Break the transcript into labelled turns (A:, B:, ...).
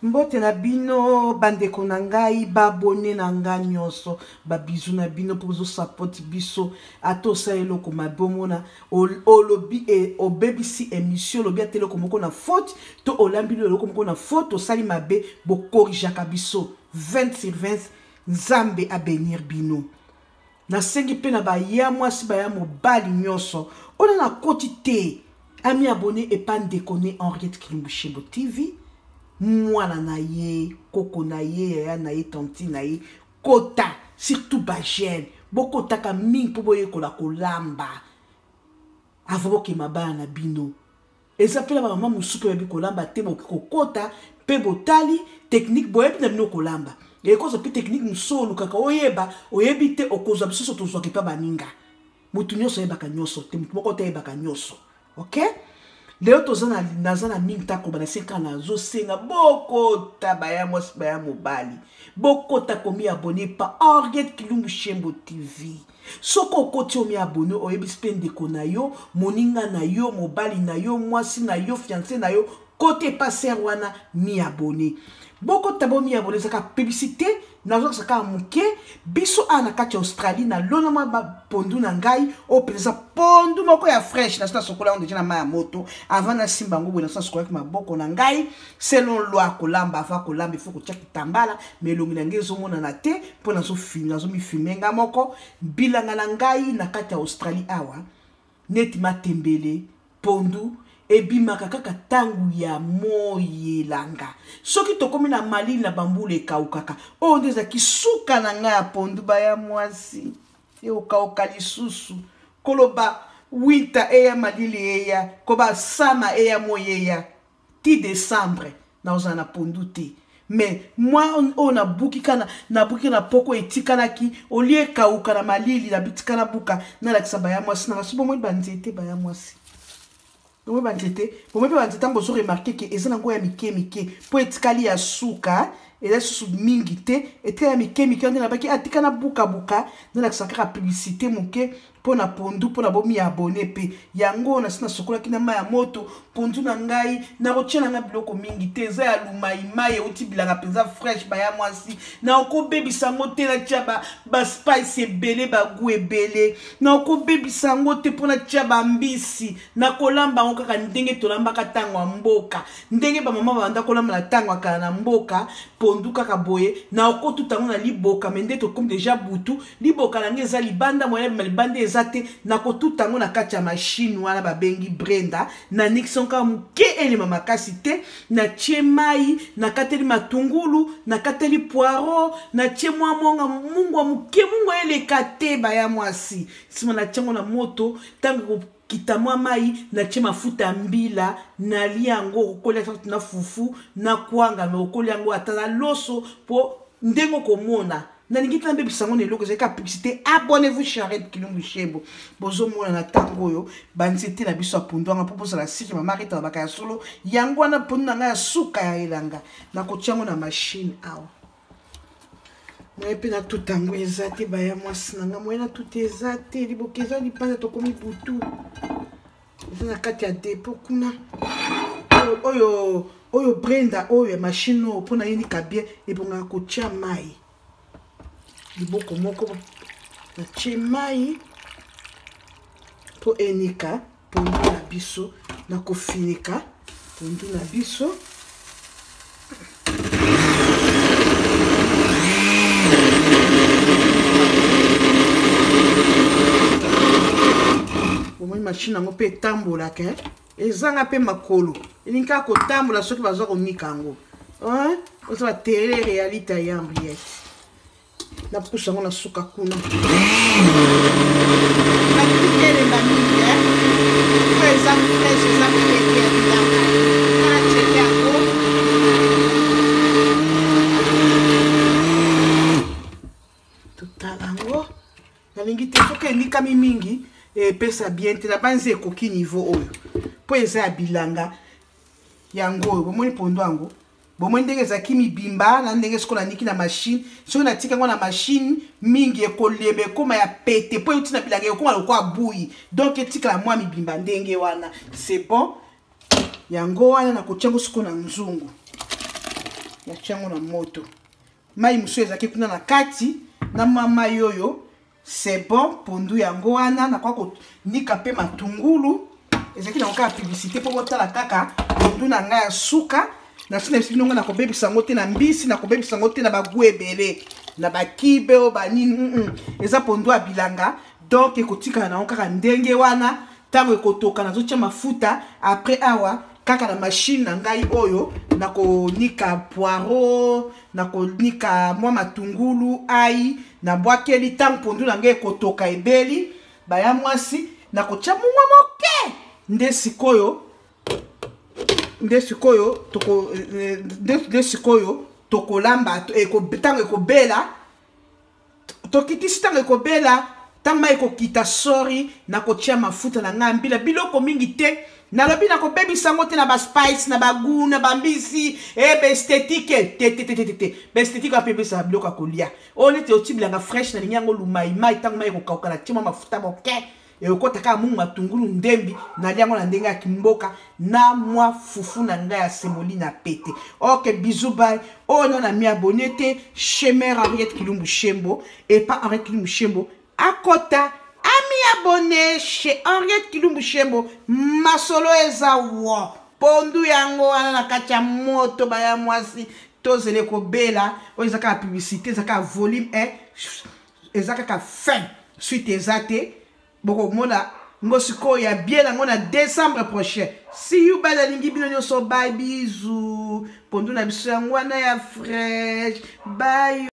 A: Mbote na bino bandeko na ngai babone na ngai nyonso babizu na bino pozo support biso atosa eloko mabomona olobi e obebisi émission lobi ateloko moko na faute to olambili eloko moko na faute osali mabe bo corrigeaka biso 20 sur 20 nzambe a bénir bino na sengi pe na ba ya mwasi ba ya mobali nyonso ona na kotite ami abonné et pas déconner Henriette Kilimbushebo TV. Mwana na ye, koko na ye, yaya na ye, tonti na ye, kota, surtout bajel, boko taka ming po boye kola kolamba. Avobo ke mabaya na bino. Eza pela ba mama musupe babi kolamba te bo kota, pe botali, technique boye na bino kolamba. E kozo pe technique musolo kaka oyeba, oyebi te okozo biso to zwa ke pa baninga. Mutu nyoso yeba ka nyoso, te mutu moko te yeba ka nyoso. OK? Leo tozana nazana mingi tako bana seka na zo senga boko tabaya mwasi baya mobali boko tako mi abonné pa Henriette Kilimbushebo TV soko koti o mi abonné oyebi spende ko na yo moninga na yo mobali na yo mwasi na yo fiancé na yo kote passer wana mi abonné boko tabo mi abonné saka publicité nazo saka muke biso ana kati Australie na lona ma pondu na ngai o pesa pondu moko ya fresh na sta sokola on déjà na ma moto avant na simba ngo na sta sokola ki maboko na ngai selon loi kolamba avant kolamba il faut ko tchaki tambala mais longi na ngezo mona na te po na zo filmer nazo mi filmer nga moko bilanga na ngai na kati Australie awa neti matembele pondu ebimaka kaka tangu ya moyelanga soki tokomi na malili na bambule kaukaka o ndeza kisuka na nga ya pondu baya mwasi e okauka lisusu koloba winter eya malili eya koba sama eya moyeya ti décembre na ozana pondu te mais moi on a buki kana na buki na poko etikana ki olie kauka na malili na bitikana buka na la kisaba ya mwasi na subo mo banzete baya mwasi. Pour moi, je remarqué que les gens ont mike pour être kali ya suka et là sous mingité et très mike on est là baki atikana buka buka dans la sacra publicité muke pour na pondu pour na bomi abonné pe yango na sina sokola kina ya moto pondu na ngai na rochela na biloko mingité za ya lumai uti bilanga penza fresh ba ya mwasi na oko baby sango te na chaba ba spice ebele ba goût ebele na oko baby sango te pour na chaba mbisi na kolamba ngo kaka ndenge tolamba katangwa mboka ndenge ba mama banda kolamba na tangwa kana na mboka pondu kaka boye na oko tutango na liboka mende to comme déjà butu liboka na ngeza libanda moya libanda ezate na ko tutango na kati ya machine wana ba bengi Brenda na Nixon ka muke ele mama kasite na chemai na kateli matungulu na kateli poiro na chemwa monga mungu muke mungu ele kate ba ya mwasi sima na chango na moto tango kitamwa mai na chema futa mbila na liango okolia na fufu na kwanga na okolia ngo atala loso po ndengo komona na ningita mbe bisango ne loko zeka publicité abonnez-vous chez Henriette Kilimbushebo bozo mona na tango yo banzete na biso apundo nga poposa la siki mama reta bakaya solo yango na pondu na suka ya elanga na kochango na machine awa moi pe na tout tango ezate ba ya mwasi nanga moi na tout ezate libokeza lipanda to komi butu na kati ya depo kuna oyo Brenda oyo machine no pona yini kabie ebonga ko tia mai liboko moko na tia mai po enika pondu na biso na kofinika pondu na biso machine nango pe tambola ke ezanga pe makolo elinka ko tambola soki bazwa ko nikango ozo ba télé réalité ya Henriette na pusa ngo na suka kuna na kitele na mia pesa pesa peke ya na cheke ako tutalango na lingi te soki nika mingi et pesa bien te la banze koki niveau oyo po eza bilanga yango bomoni pondo yango bomoni ndenge za kimi bimba na ndenge siko na niki na machine siko na tika ngo na machine mingi ekolebe koma ya pete po yuti na bilanga ekoma lokwa buyi donc etika la mwa mi bimba ndenge wana c'est bon yango wana na kochango siko na nzungu ya chango na moto mai musu ezaki kuna na kati na mama yoyo c'est bon pondu yango wana na kwa nika pe matungulu ezaki na ka publicité pour botala kaka pondu na nga ya suka na sina sinonga na kobebisa ngote na mbisi na kobebisa ngote na bagu ebele na bakibe o banini eza pondu abilanga donc ekotika na kaka ndenge wana tango ekotoka na zotia mafuta après awa kaka na machine na ngai oyo na konika poireau na konika mwa matungulu ai na bwakeli tango pondu na ngai ekotoka ebeli baya mwasi na kotia mwa moke nde sikoyo tokolamba tango ekobela tokitisi tango ekobela tamba ekokita sori na kotia mafuta na nga mbila biloko mingi te nalobi na kobebisa ngo te na ba spice na bagu na bambisi besthétique te besthétique apebisa biloko akolia oni te otibilanga fresh na linyango lumai mai tango mai ekokauka na tima mafuta moke ekota ka mungu matungulu ndembi na liango na ndenge ya kimboka na mwa fufu na nga ya semolina pete. Ok, bisous bye. On a mis abonné te chez Mère Henriette Kilumbu Shembo et pas Henriette Kilumbu Shembo. À Kota, ami abonné chez Henriette Kilumbu Shembo. Masolo ezawa. Pondu yango wana na kacha moto baya mwasi. Tozele ko bela. O ezaka publicité, ezaka volume 1. Ezaka fin. Suite ezate. Boko mona ngosiko ya bien nango na décembre prochain. See you bye lingi bino nyoso bye bisous. Pondu na biso yango wana ya fresh. Bye.